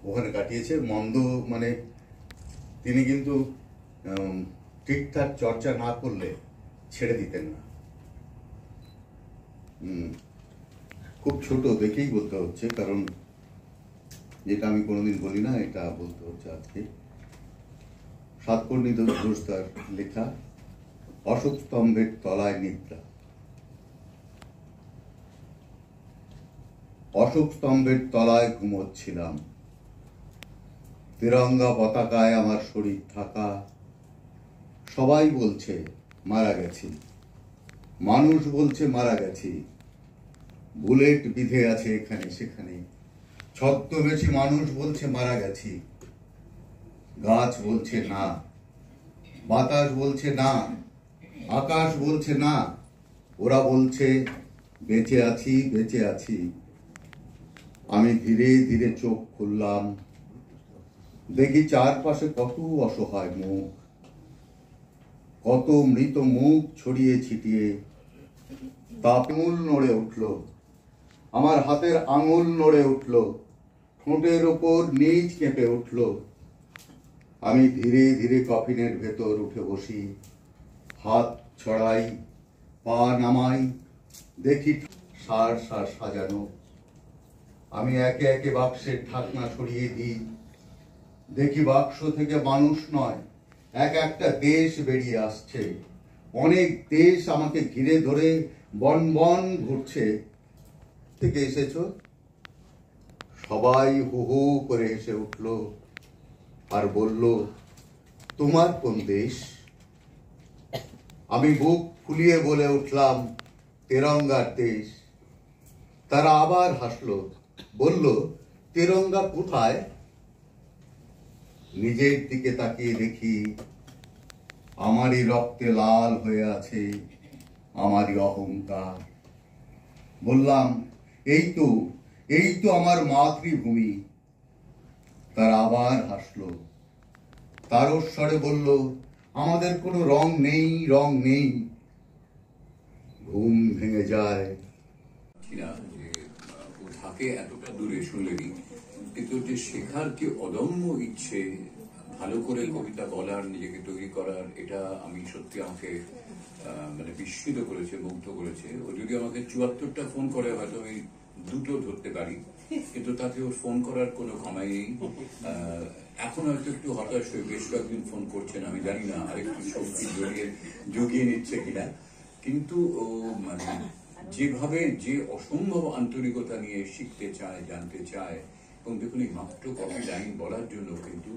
ওখানে কাটিয়েছে। মন্দ মানে তিনি কিন্তু ঠিকঠাক চর্চা না করলে ছেড়ে দিতেন না। খুব ছোট দেখেই বলতে হচ্ছে, কারণ যেটা আমি কোনোদিন বলি না এটা বলতে হচ্ছে আজকে। সাতকর্ণী দোস্তার লেখা অশোক স্তম্ভের তলায় নিদ্রা। অশোক স্তম্ভের তলায় ঘুমোচ্ছিলাম, তিরঙ্গা পতাকায় আমার শরীর ঢাকা। সবাই বলছে মারা গেছি, মানুষ বলছে মারা গেছি, বুলেট বিধে আছে এখানে সেখানে। ছদ্মবেশী মানুষ বলছে মারা গেছি, গাছ বলছে না, বাতাস বলছে না, আকাশ বলছে না, ওরা বলছে বেঁচে আছি বেঁচে আছি। আমি ধীরে ধীরে চোখ খুললাম, দেখি চারপাশে কত অসহায় মুখ, কত মৃত মুখ ছড়িয়ে ছিটিয়ে। আঙুল নড়ে উঠল, আমার হাতের আঙুল নড়ে উঠল, ঠোঁটের ওপর নিচ কেঁপে উঠল। আমি ধীরে ধীরে কফিনের ভেতর উঠে বসি, হাত ছড়াই, পা নামাই, দেখি সার সার সাজানো। আমি একে একে বাক্সের ঢাকনা সরিয়ে দিই, দেখি বাক্স থেকে মানুষ নয় এক একটা দেশ বেরিয়ে আসছে। অনেক দেশ আমাকে ঘিরে ধরে বন বন ঘুরছে। থেকে এসেছো? সবাই হু হু করে এসে উঠল আর বলল, তোমার কোন দেশ? আমি বুক ফুলিয়ে বলে উঠলাম, তেরঙ্গার দেশ। তারা আবার হাসলো, বলল, তেরঙ্গা কোথায়? নিজের দিকে তাকিয়ে দেখি আমারই রক্তে লাল হয়ে আছে আমারই অহংকার। বললাম, এই তো আমার মাতৃভূমি। তারা আবার হাসলো, তারস্বরে বলল, আমাদের কোনো রং নেই, রং নেই। ঘুম ভেঙে যায়। ও থাকে এতটা দূরে শুনলেনি, কিন্তু যে শেখার কি অদম্য ইচ্ছে, ভালো করে কবিতা বলার, নিজেকে তৈরি করার, এটা আমি সত্যি আমাকে মানে বিস্মিত করেছে, মুগ্ধ করেছে। ও যদি আমাকে 74টা ফোন করে হয়তো আমি দুটো ধরতে পারি, কিন্তু তাতে ওর ফোন করার কোনো ক্ষমাই নেই। এখন হয়তো একটু হতাশ হয়ে বেশ কয়েকদিন ফোন করছেন, আমি জানি না আরেকটু শক্তি জুগিয়ে নিচ্ছে কিনা। কিন্তু ও মানে যেভাবে যে অসম্ভব আন্তরিকতা নিয়ে শিখতে চায়, জানতে চায়, এবং দেখুন এই মাত্র কপি লাইন বলার জন্য কিন্তু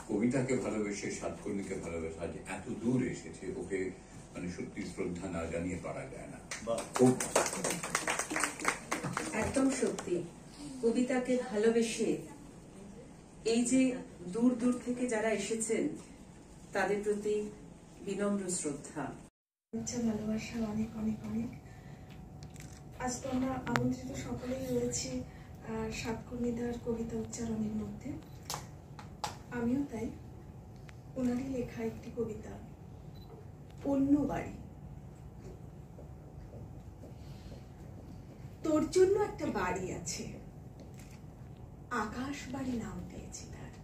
কবিতাকে ভালোবেসে, সাতকর্ণীকে ভালোবেসে আজ এত দূর এসেছে। ওকে মানে সত্যি শ্রদ্ধা না জানিয়ে পারা যায় না। একদম সত্যি, কবিতাকে ভালোবেসে এই যে দূর দূর থেকে যারা এসেছেন তাদের প্রতি বিনম্র শ্রদ্ধা, ভালোবাসা অনেক অনেক অনেক। আজ তো আমরা আমন্ত্রিত সকলেই রয়েছি সাতকর্ণীদার কবিতা উচ্চারণের মধ্যে। আমিও তাই। ওনারই লেখা একটি কবিতা, অন্য বাড়ি। তোর জন্য একটা বাড়ি আছে, আকাশ বাড়ি নাম দিয়েছি তার।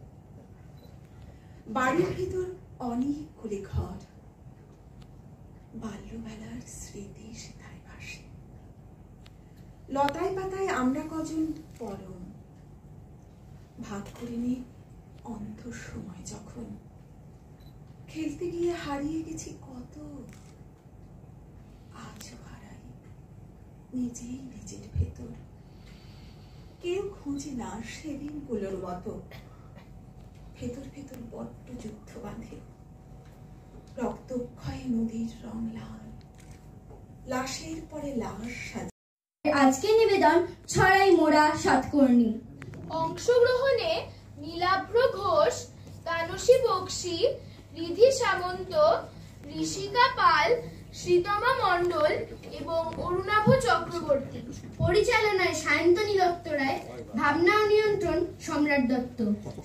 বাড়ির ভিতর অনেকগুলি ঘর, বাল্যবেলার স্মৃতি সেথায় ভাসে। লতায় পাতায় আমরা কজন পরম, ভাগ করিনি অন্ধ সময় যখন। খেলতে গিয়ে হারিয়ে গেছি কত, আজও হারাই নিজেই নিজের ভেতর। কেউ খুঁজে না সেদিনগুলোর মতো, ভেতর ভেতর বড্ড যুদ্ধ বাঁধে। রক্তক্ষয়ে নদীর রং লাল, লাশের পরে লাশ সাজে। আজকে নিবেদন ছড়াই মোড়া সাতকর্ণী। অংশগ্রহণে নীলাভ্র ঘোষ, তানসী বক্সী, রিধি সামন্ত, ঋষিকা পাল, শ্রীতমা মণ্ডল এবং অরুণাভ চক্রবর্তী। পরিচালনায় সায়ন্তনী দত্ত রায়, ভাবনা ও নিয়ন্ত্রণ সম্রাট দত্ত।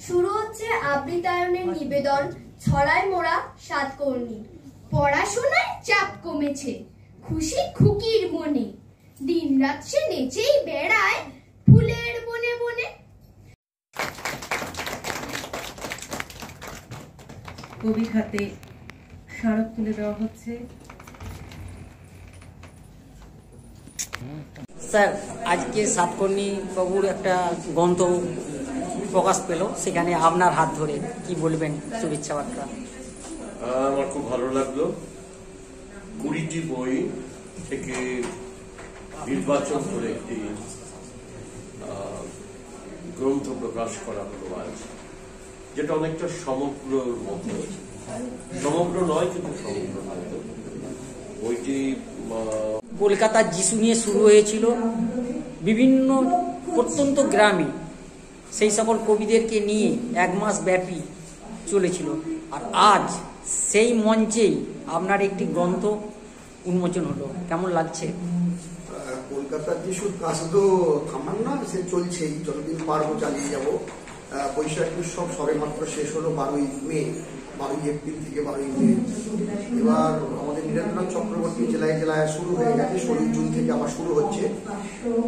শুরু হচ্ছে আবৃতায়নের নিবেদন ছড়াই মোড়া সাতকর্ণী। পড়াশোনায় চাপ কমেছে খুশি খুকির মনে, দিন রাত সে নেচেই বেড়ায় ফুলের বনে বনে। কবির হাতে স্মারক তুলে দেওয়া হচ্ছে। স্যার, আজকে সাতকর্ণী বাবুর একটা গ্রন্থ প্রকাশ পেল, সেখানে আপনার হাত ধরে কি বলবেন শুভেচ্ছা বার্তা? আমার খুব ভালো লাগলো। 20টি বই থেকে নির্বাচন করে একটি গ্রন্থ প্রকাশ করা হলো আজ, যেটা অনেকটা সমগ্রর মতো, সমগ্র নয় কিন্তু সমগ্র মতো। বইটি কলকাতার যিশু নিয়ে শুরু হয়েছিল, বিভিন্ন প্রত্যন্ত গ্রামে সেই সকল কবিদেরকে নিয়ে 1 মাস ব্যাপী চলেছিল। আর আজ সেই মঞ্চেই আপনার একটি গ্রন্থ উন্মোচন হলো, কেমন লাগছে? কলকাতার যিশুর কাজ তো থামার না, সে চলছেই, যতদিন পারবো চালিয়ে যাবো। বৈশাখী উৎসব সবে মাত্র শেষ হলো 12ই মে, 12ই এপ্রিল থেকে 12ই মে। এবার আমাদের নীরেন্দ্রনাথ চক্রবর্তী জেলায় জেলায় শুরু হয়ে গেছে, 16 জুন থেকে আবার শুরু হচ্ছে।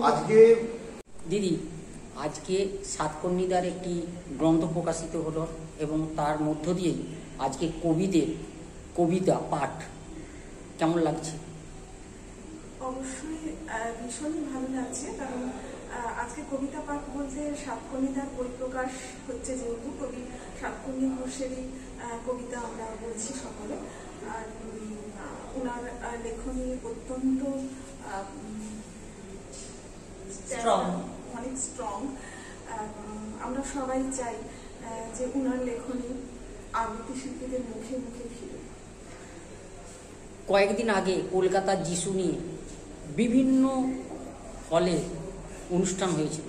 আজকে দিদি, আজকে সাতকর্ণীদার একটি গ্রন্থ প্রকাশিত হলো এবং তার মধ্য দিয়েই আজকে কবিদের কবিতা পাঠ, কেমন লাগছে? অবশ্যই ভীষণই ভালো লাগছে, কারণ আজকে কবিতা পাঠ বলতে সাতকর্ণীদার বই প্রকাশ হচ্ছে, যেহেতু কবি সাতকর্ণী ঘোষেরই কবিতা আমরা বলছি সকলে। আর ওনার লেখনী অত্যন্ত অনেক স্ট্রং। আমরা সবাই চাই যে ওনার লেখনী আবৃত্তি শিল্পীদের মুখে মুখে ফিরে। কয়েকদিন আগে কলকাতার যিশু নিয়ে বিভিন্ন হলে অনুষ্ঠান হয়েছিল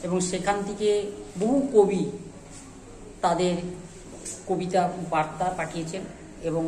এবং সেখান থেকে বহু কবি তাদের কবিতা বার্তা পাঠিয়েছেন এবং